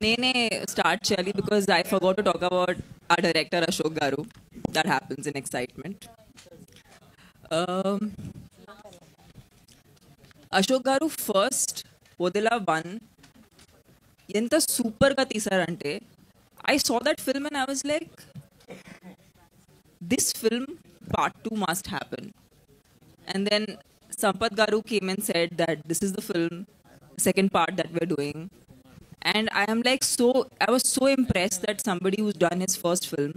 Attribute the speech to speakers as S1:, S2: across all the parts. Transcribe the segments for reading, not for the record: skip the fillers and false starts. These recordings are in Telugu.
S1: నేనే స్టార్ట్ చేయాలి because I forgot to talk about ఆ director Ashok garu. That happens in excitement. Ashok garu first వదిలా 1 ఎంత సూపర్గా తీసారంటే, I saw that film and I was like, this film part 2 must happen. And then Sampath Garu came and said that this is the film, second part that we're doing. And I am like I was so impressed that somebody who's done his first film.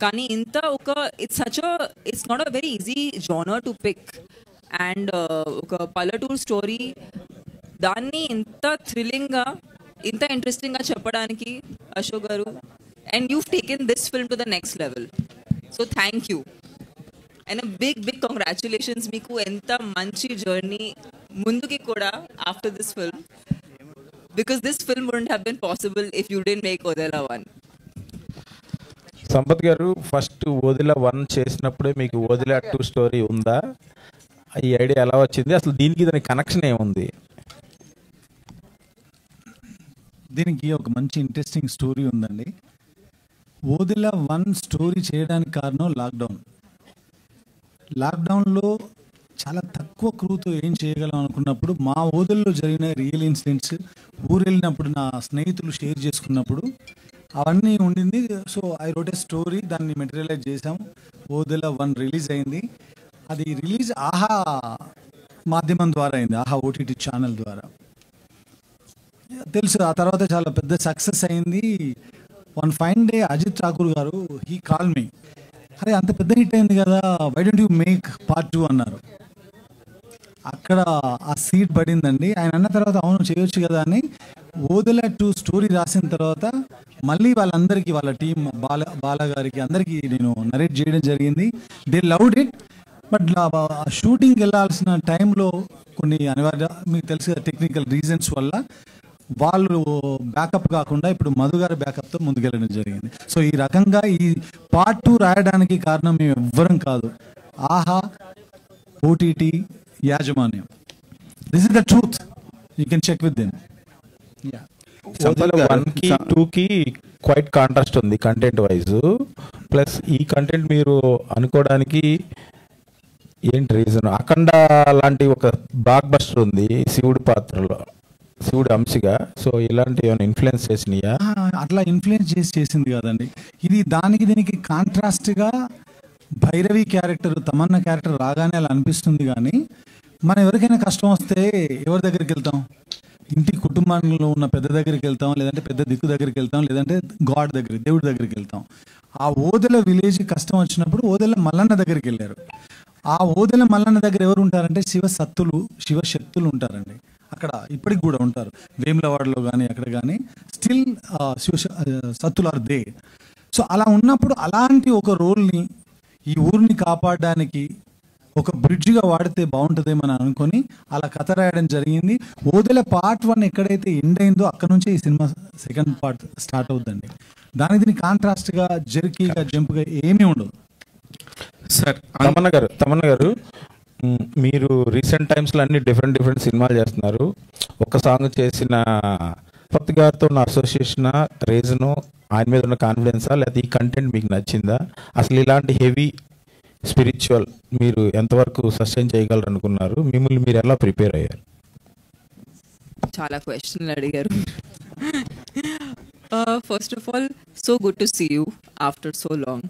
S1: Kani inta oka, it's not a very easy genre to pick. And oka Pallatoor story, danni inta thrilling ga, inta interesting ga cheppadaniki Ashok Garu. And you've taken this film to the next level. So thank you. And a big congratulations మీకు ఎంత మంచి జర్నీ ముందుకి కూడా after this film, because this film wouldn't have been possible if you didn't make Odela 1.
S2: Sampath గారు ఫస్ట్ ఓదిలా 1 చేసినప్పుడే మీకు ఓదిలా 2 స్టోరీ ఉందా? ఈ ఐడియా ఎలా వచ్చింది? అసలు దానికి కనెక్షన్ ఏముంది?
S3: దీనికి ఒక మంచి ఇంట్రెస్టింగ్ స్టోరీ ఉందండి. ఓదిలా 1 స్టోరీ చేయడానికి కారణం లాక్డౌన్లో చాలా తక్కువ క్రూతో ఏం చేయగలం అనుకున్నప్పుడు, మా ఓదల్లో జరిగిన రియల్ ఇన్సిడెంట్స్, ఊరు వెళ్ళినప్పుడు నా స్నేహితులు షేర్ చేసుకున్నప్పుడు అవన్నీ ఉండింది. So I wrote a story, దాన్ని మెటీరియలైజ్ చేసాం. ఓదెలా 1 రిలీజ్ అయింది. అది రిలీజ్ ఆహా మాధ్యమం ద్వారా అయింది, ఆహా ఓటీటీ ఛానల్ ద్వారా. తెలుసు ఆ తర్వాత చాలా పెద్ద సక్సెస్ అయింది. One fine day Ajith Thakur గారు హీ కాల్ మీ, అరే అంత పెద్ద హిట్ అయింది కదా, why don't you make part 2 అన్నారు. అక్కడ ఆ సీట్ పడిందండి. ఆయన అన్న తర్వాత అవును చేయొచ్చు కదా అని ఓదెలా 2 స్టోరీ రాసిన తర్వాత మళ్ళీ వాళ్ళందరికీ, వాళ్ళ టీం బాలా గారికి అందరికీ నేను నరేట్ చేయడం జరిగింది. They loved it. బట్ షూటింగ్కి వెళ్ళాల్సిన టైంలో కొన్ని అనివార్య, మీకు తెలుసు కదా, టెక్నికల్ రీజన్స్ వల్ల వాళ్ళు బ్యాకప్ కాకుండా ఇప్పుడు మధు గారి బ్యాకప్తో ముందుకెళ్ళడం జరిగింది. సో ఈ రకంగా ఈ పార్ట్ 2 రాయడానికి కారణం మేము ఎవ్వరం కాదు, ఆహా ఓటీటీ యాజమాన్యం. This is the truth, you can check with them.
S2: 1కి 2కి క్వైట్ కాంట్రాస్ట్ ఉంది కంటెంట్ వైజ్. ప్లస్ ఈ కంటెంట్ మీరు అనుకోవడానికి ఏంటి రీజన్? అఖండ లాంటి ఒక బ్లాక్ బస్టర్ ఉంది శివుడి పాత్రలో, శివుడు అంశగా. సో ఇలాంటి ఏమైనా ఇన్ఫ్లుయెన్స్ చేసినాయా?
S3: అట్లా ఇన్ఫ్లుయెన్స్ చేసింది కాదండి. ఇది దీనికి కాంట్రాస్ట్గా భైరవి క్యారెక్టర్, తమన్నా క్యారెక్టర్ రాగానే అలా అనిపిస్తుంది. కానీ మనం ఎవరికైనా కష్టం వస్తే ఎవరి దగ్గరికి వెళ్తాం? ఇంటి కుటుంబంలో ఉన్న పెద్ద దగ్గరికి వెళ్తాం, లేదంటే పెద్ద దిక్కు దగ్గరికి వెళ్తాం, లేదంటే గాడ్ దగ్గరికి, దేవుడి దగ్గరికి వెళ్తాం. ఆ ఓదెల విలేజ్ కష్టం వచ్చినప్పుడు ఓదెల మల్లన్న దగ్గరికి వెళ్ళారు. ఆ ఓదెల మల్లన్న దగ్గర ఎవరు ఉంటారంటే శివశక్తులు ఉంటారండి. అక్కడ ఇప్పటికి కూడా ఉంటారు, వేములవాడలో కానీ అక్కడ కానీ స్టిల్ సత్తులు ఆర్ దే. సో అలా ఉన్నప్పుడు అలాంటి ఒక రోల్ని ఈ ఊరిని కాపాడడానికి ఒక బ్రిడ్జ్గా వాడితే బాగుంటుందేమని అనుకొని అలా కథ రాయడం జరిగింది. ఓదెల పార్ట్ 1 ఎక్కడైతే ఎండ్ అయిందో అక్కడ నుంచే ఈ సినిమా సెకండ్ పార్ట్ స్టార్ట్ అవుతుందండి. దీనికి కాంట్రాస్ట్గా జర్కీగా జంప్గా ఏమీ ఉండదు.
S4: సార్
S2: తమన్నా గారు, మీరు రీసెంట్ టైమ్స్లో అన్ని డిఫరెంట్ సినిమాలు చేస్తున్నారు. ఒక సాంగ్ చేసిన పత్ గారితో ఉన్న అసోసియేషన్ రీజను ఆయన మీద ఉన్న కాన్ఫిడెన్సా, లేదా ఈ కంటెంట్ మీకు నచ్చిందా? అసలు ఇలాంటి హెవీ స్పిరిచువల్ మీరు ఎంతవరకు సస్టైన్ చేయగలరు అనుకున్నారు? మిమ్మల్ని మీరు ఎలా ప్రిపేర్ అయ్యారు?
S1: చాలా క్వశ్చన్లు అడిగారు. First of all, so good to see you after so long.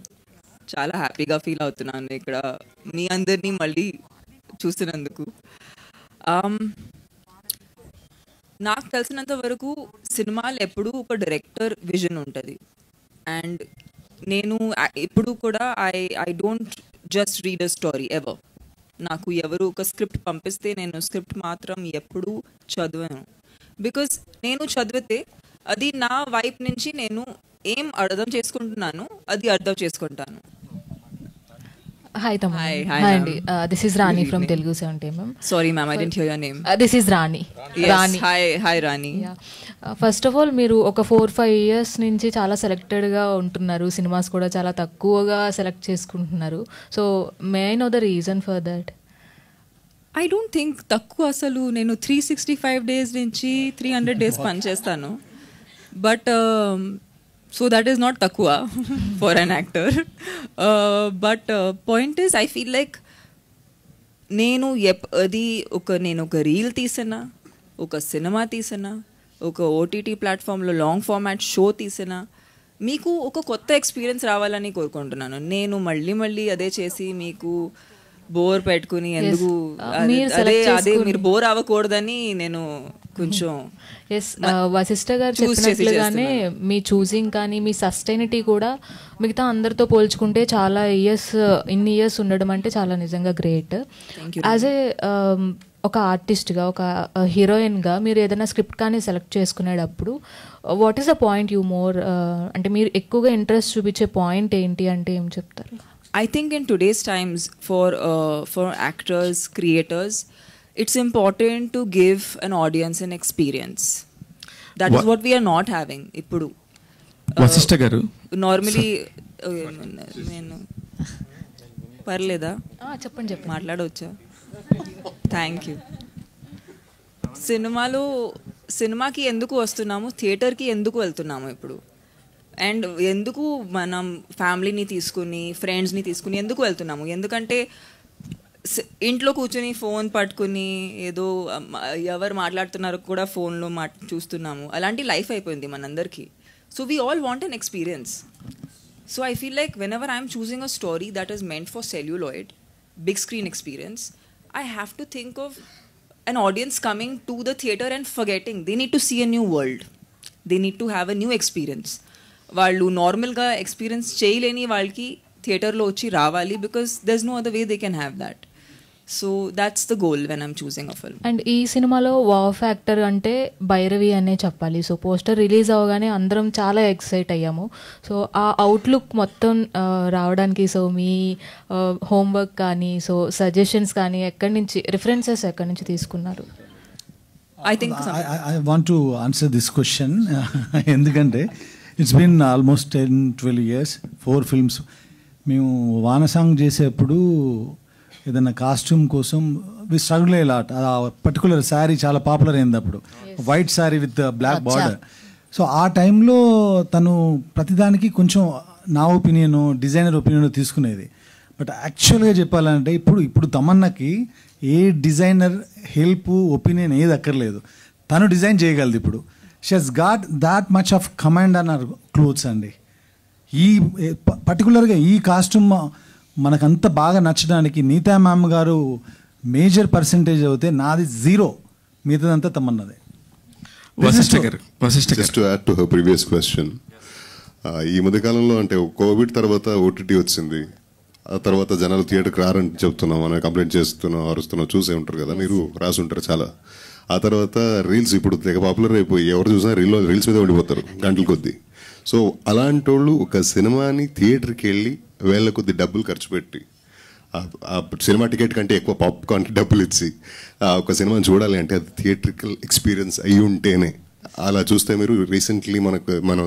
S1: చాలా హ్యాపీగా ఫీల్ అవుతున్నాను ఇక్కడ మీ అందరినీ మళ్ళీ చూసినందుకు. నాకు తెలిసినంత వరకు సినిమాలు ఎప్పుడూ ఒక డైరెక్టర్ విజన్ ఉంటుంది. అండ్ నేను ఎప్పుడు కూడా I don't just read a story ever. నాకు ఎవరు ఒక స్క్రిప్ట్ పంపిస్తే నేను స్క్రిప్ట్ మాత్రం ఎప్పుడూ చదివాను. బికాజ్ నేను చదివితే అది నా వైపు నుంచి నేను ఏం అర్థం చేసుకుంటున్నాను అది అర్థం చేసుకుంటాను.
S5: Hi, Tamam. Hi, Andy. This is Rani from Telugu 70 mm.
S1: Sorry, ma'am, I didn't hear your name.
S5: This is Rani.
S1: Yes. Rani. Hi, Rani.
S5: Yeah. First of all, మీరు ఒక 4-5 years నుంచి చాలా సెలెక్టెడ్గా ఉంటున్నారు. సినిమాస్ కూడా చాలా తక్కువగా సెలెక్ట్ చేసుకుంటున్నారు. So may I know the reason for that?
S1: I don't think తక్కువ అసలు నేను 365 days నుంచి 300 days పనిచేస్తాను but so that is not తక్కువ for an actor but point is I feel like నేను నేను ఒక రీల్ తీసినా ఒక సినిమా తీసినా ఒక ఓటీటీ ప్లాట్ఫామ్లో లాంగ్ ఫార్మాట్ షో తీసినా మీకు ఒక కొత్త ఎక్స్పీరియన్స్ రావాలని కోరుకుంటున్నాను. నేను మళ్ళీ అదే చేసి మీకు బోర్ పెట్టుకుని ఎందుకు అదే మీరు బోర్ అవ్వకూడదని నేను కొంచెం
S5: వశిష్ఠ గారు చెప్పినట్లుగానే మీ చూసింగ్ కానీ మీ సస్టైనిటీ కూడా మిగతా అందరితో పోల్చుకుంటే చాలా ఇన్ని ఇయర్స్ ఉండడం అంటే చాలా నిజంగా గ్రేట్. యాజ్ ఏ ఒక ఆర్టిస్ట్గా ఒక హీరోయిన్గా మీరు ఏదైనా స్క్రిప్ట్ కానీ సెలెక్ట్ చేసుకునేటప్పుడు what is the point you more అంటే మీరు ఎక్కువగా ఇంట్రెస్ట్ చూపించే పాయింట్ ఏంటి అంటే ఏం చెప్తారు?
S1: I think in today's times for actors, creators, it's important to give an audience an experience. That is what we are not having. Ippudu.
S4: Vasishtha garu.
S1: Normally, నేను పర్లేదా?
S5: చెప్పండి
S1: మాట్లాడవచ్చా? Thank you. సినిమాకి ఎందుకు వస్తున్నాము, థియేటర్కి ఎందుకు వెళ్తున్నాము ఇప్పుడు, అండ్ ఎందుకు మనం ఫ్యామిలీని తీసుకుని ఫ్రెండ్స్ని తీసుకుని ఎందుకు వెళ్తున్నాము? ఎందుకంటే ఇంట్లో కూర్చుని ఫోన్ పట్టుకుని ఏదో ఎవరు మాట్లాడుతున్నారో కూడా ఫోన్లో చూస్తున్నాము. అలాంటి లైఫ్ అయిపోయింది మనందరికీ. So we all want an experience. So I feel like when ever I'm choosing a story that is meant for celluloid, big screen experience, I have to think of an audience coming to the theatre and forgetting. They need to see a new world. They need to have a new experience. వాళ్ళు నార్మల్గా ఎక్స్పీరియన్స్ చేయలేని వాళ్ళకి థియేటర్లో వచ్చి రావాలి, because there is no other way they can have that. So that's the goal when I'm choosing a film.
S5: And ఈ సినిమాలో వావ్ ఫ్యాక్టర్ అంటే భైరవి అనే చెప్పాలి. సో పోస్టర్ రిలీజ్ అవ్వగానే అందరం చాలా ఎక్సైట్ అయ్యాము. సో ఆ అవుట్లుక్ మొత్తం రావడానికి సో మీ హోంవర్క్ కానీ సో సజెషన్స్ కానీ రిఫరెన్సెస్ ఎక్కడి నుంచి తీసుకున్నారు?
S3: I want to answer this question ఎందుకంటే it's been almost 10-12 years, 4 films. మేము వానసాంగ్ చేసేప్పుడు ఏదైనా కాస్ట్యూమ్ కోసం వి స్ట్రగుల్ అయ్యే లాట్. ఆ పర్టికులర్ శారీ చాలా పాపులర్ అయింది అప్పుడు, white sari with black border. So ఆ టైంలో తను ప్రతిదానికి కొంచెం నా ఒపీనియన్, డిజైనర్ ఒపీనియన్ తీసుకునేది. బట్ యాక్చువల్గా చెప్పాలంటే ఇప్పుడు తమన్నాకి ఏ డిజైనర్ హెల్ప్ ఒపీనియన్ ఏది అక్కర్లేదు, తను డిజైన్ చేయగలదు. ఇప్పుడు she has got that much of command on our clothes అండి. ఈ పర్టికులర్గా ఈ కాస్ట్యూమ్ మనకంత బాగా నచ్చడానికి నీతా మ్యామ్ గారు మేజర్ పర్సంటేజ్ అవుతే నాది 0, మిగతాదంతా తమన్నదే.
S6: Just to add to her previous question, ఈ మధ్యకాలంలో అంటే కోవిడ్ తర్వాత ఓటీటీ వచ్చింది, ఆ తర్వాత జనాలు థియేటర్కి రారని చెప్తున్నాం, మనం కంప్లైంట్ చేస్తున్నాం, అరుస్తున్నాం, చూసే ఉంటారు కదా, మీరు రాసి ఉంటారు చాలా. ఆ తర్వాత రీల్స్ ఇప్పుడు తెగ పాపులర్ అయిపోయి ఎవరు చూసినా రీల్స్ మీద ఉండిపోతారు గంటల కొద్దీ. సో అలాంటి వాళ్ళు ఒక సినిమాని థియేటర్కి వెళ్ళి వేళ్ళ కొద్ది డబ్బులు ఖర్చు పెట్టి ఆ సినిమా టికెట్ కంటే ఎక్కువ పాప్కార్న్కి డబ్బులు ఇచ్చి ఒక సినిమాని చూడాలి అంటే అది థియేట్రికల్ ఎక్స్పీరియన్స్ అయి ఉంటేనే. అలా చూస్తే మీరు రీసెంట్లీ మనం